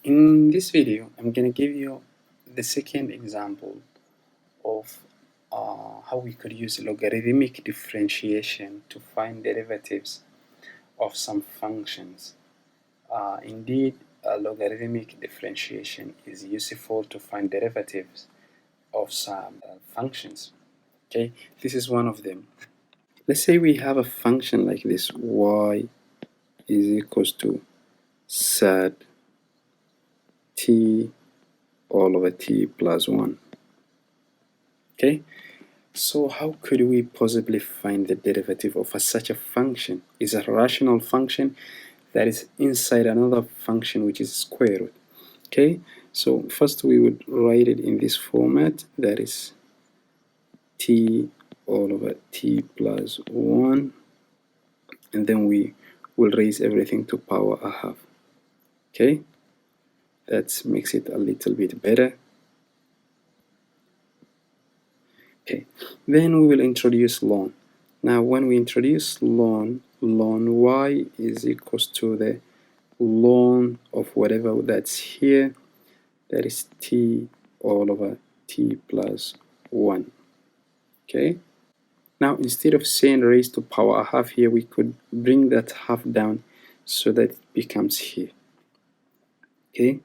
In this video, I'm going to give you the second example of how we could use logarithmic differentiation to find derivatives of some functions. Indeed, logarithmic differentiation is useful to find derivatives of some functions. Okay, this is one of them. Let's say we have a function like this: y is equals to sad t all over t plus 1. Okay, so how could we possibly find the derivative of such a function? It's a rational function that is inside another function which is square root. Okay, so first we would write it in this format, that is t all over t plus 1, and then we will raise everything to power a half. Okay, that makes it a little bit better. Okay, then we will introduce ln. Now when we introduce ln y is equals to the ln of whatever that's here, that is t all over t plus 1. Okay, now instead of saying raised to power a half here, we could bring that half down so that it becomes here. Okay,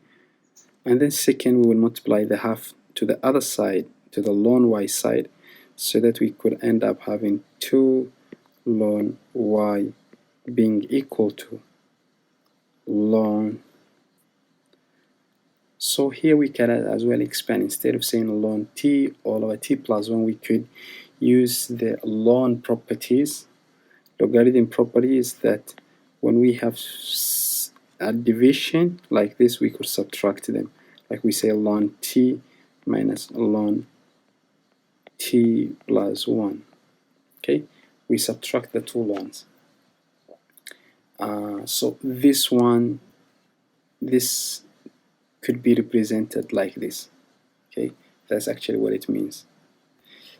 and then second we will multiply the half to the other side, to the ln y side, so that we could end up having 2 ln y being equal to ln. So here we can as well expand. Instead of saying ln t all over t plus 1, we could use the ln properties, logarithm properties, that when we have a division like this, we could subtract them. Like we say ln t minus ln t plus 1. Okay, we subtract the two lns. So this could be represented like this. Okay, that's actually what it means.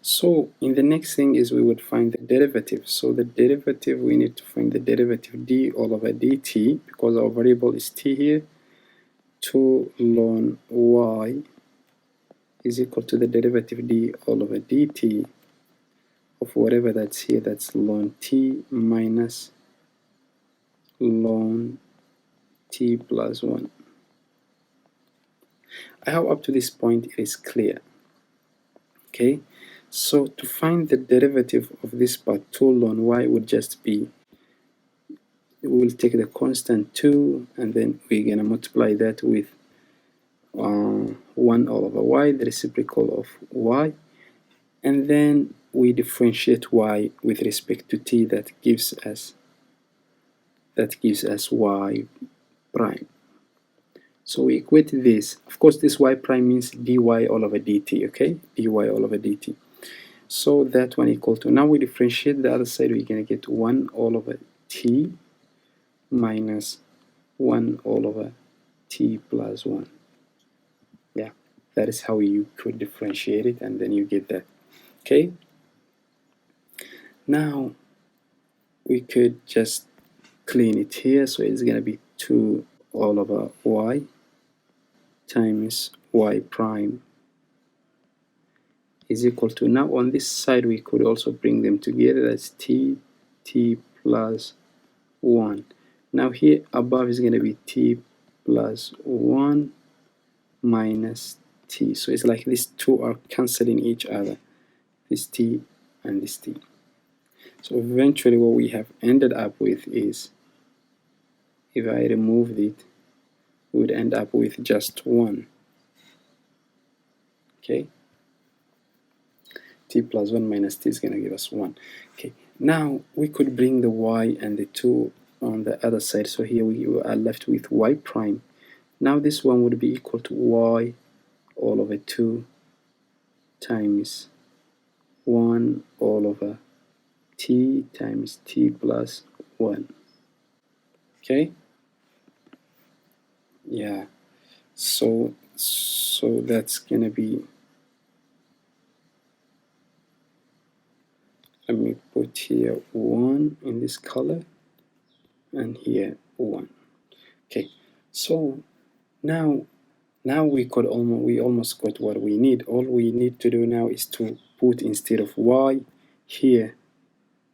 So in the next thing is we would find the derivative. So the derivative, we need to find the derivative d all over dt, because our variable is t here. 2 ln y is equal to the derivative d all over dt of whatever that's here, that's ln t minus ln t plus 1. I hope up to this point it is clear. Okay, so to find the derivative of this part, 2 ln y would just be, we'll take the constant 2 and then we're going to multiply that with 1 all over y, the reciprocal of y, and then we differentiate y with respect to t. That gives us y prime. So we equate this. Of course, this y prime means dy all over dt. Okay, dy all over dt. So that one equal to, now we differentiate the other side, we're going to get 1 all over t minus 1 all over t plus 1. Yeah, that is how you could differentiate it, and then you get that. Okay, now we could just clean it here, so it's going to be 2 all over y times y prime is equal to, now on this side we could also bring them together, that's t plus 1. Now here above is going to be t plus 1 minus t. So it's like these two are cancelling each other, this t and this t. So eventually what we have ended up with is, if I removed it, we would end up with just 1. Okay, t plus 1 minus t is going to give us 1. Okay, now we could bring the y and the 2 on the other side. So here we are left with y prime. Now this one would be equal to y all over 2 times 1 all over t times t plus 1. Okay, yeah, so that's gonna be, let me put here 1 in this color and here 1. Okay, so Now we almost got what we need. All we need to do now is to put, instead of y here,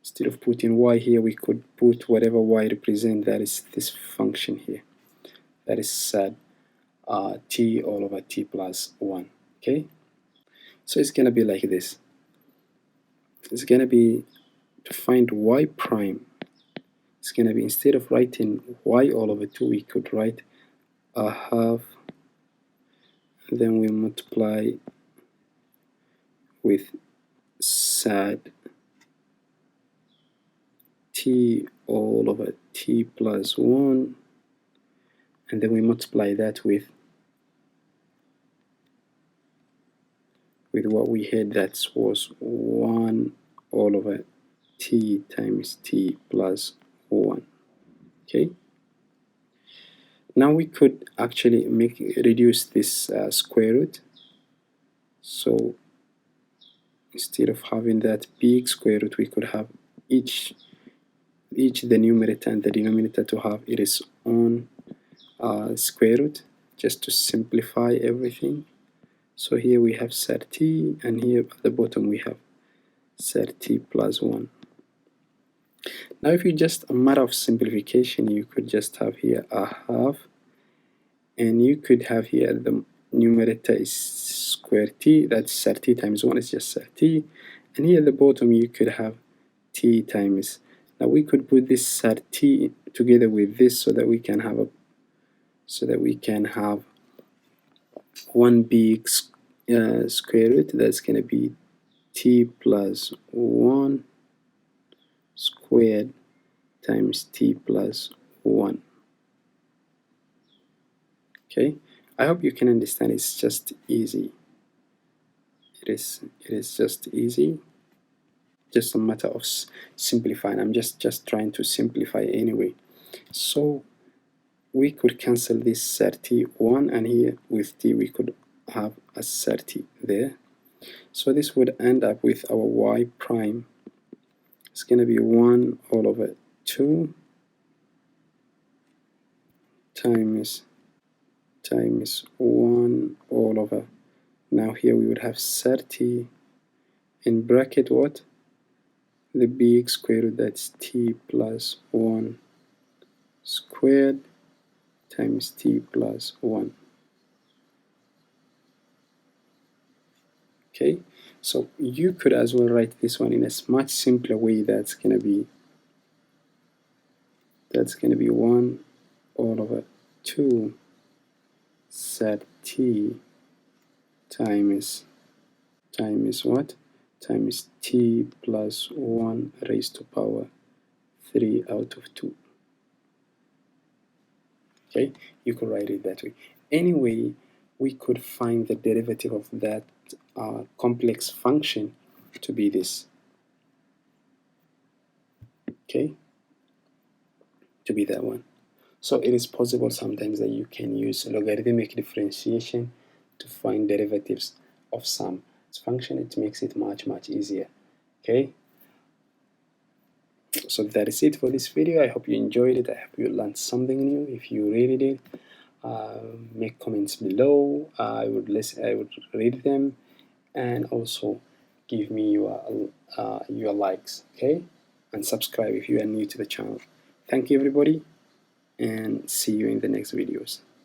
instead of putting y here, we could put whatever y represent, that is this function here, that is sad t all over t plus 1. Okay, so it's gonna be like this. It's gonna be, to find y prime, it's gonna be, instead of writing y all over 2, we could write a half, then we multiply with sad t all over t plus 1, and then we multiply that with what we had, that was 1 all over t times t plus 1. Okay, now we could actually reduce this square root. So instead of having that big square root, we could have each the numerator and the denominator to have its own square root, just to simplify everything. So here we have sad t, and here at the bottom we have sad t plus 1. Now if you just, a matter of simplification, you could just have here a half, and you could have here the numerator is square t, that's sad t times 1 is just sad t, and here at the bottom you could have t times. Now we could put this sad t together with this so that we can have one big square root, that's going to be t plus 1 squared times t plus 1. Okay, I hope you can understand. It's just easy. It is just easy, just a matter of simplifying. I'm just trying to simplify anyway. So we could cancel this 31, and here with t we could have a 30 there. So this would end up with our y prime. It's going to be 1 all over 2 times 1 all over. Now here we would have 30 in bracket what? The big square root, that's t plus 1 squared times t plus 1. Okay, so you could as well write this one in a much simpler way. That's gonna be 1 all over 2 sad t times what? Times t plus 1 raised to power 3 out of 2. Okay, you could write it that way. Anyway, we could find the derivative of that complex function to be this. Okay, to be that one. So it is possible sometimes that you can use logarithmic differentiation to find derivatives of some function. It makes it much easier. Okay, so that is it for this video. I hope you enjoyed it. I hope you learned something new. If you really did, make comments below. I would read them, and also give me your likes. Okay, and subscribe if you are new to the channel. Thank you everybody, and see you in the next videos.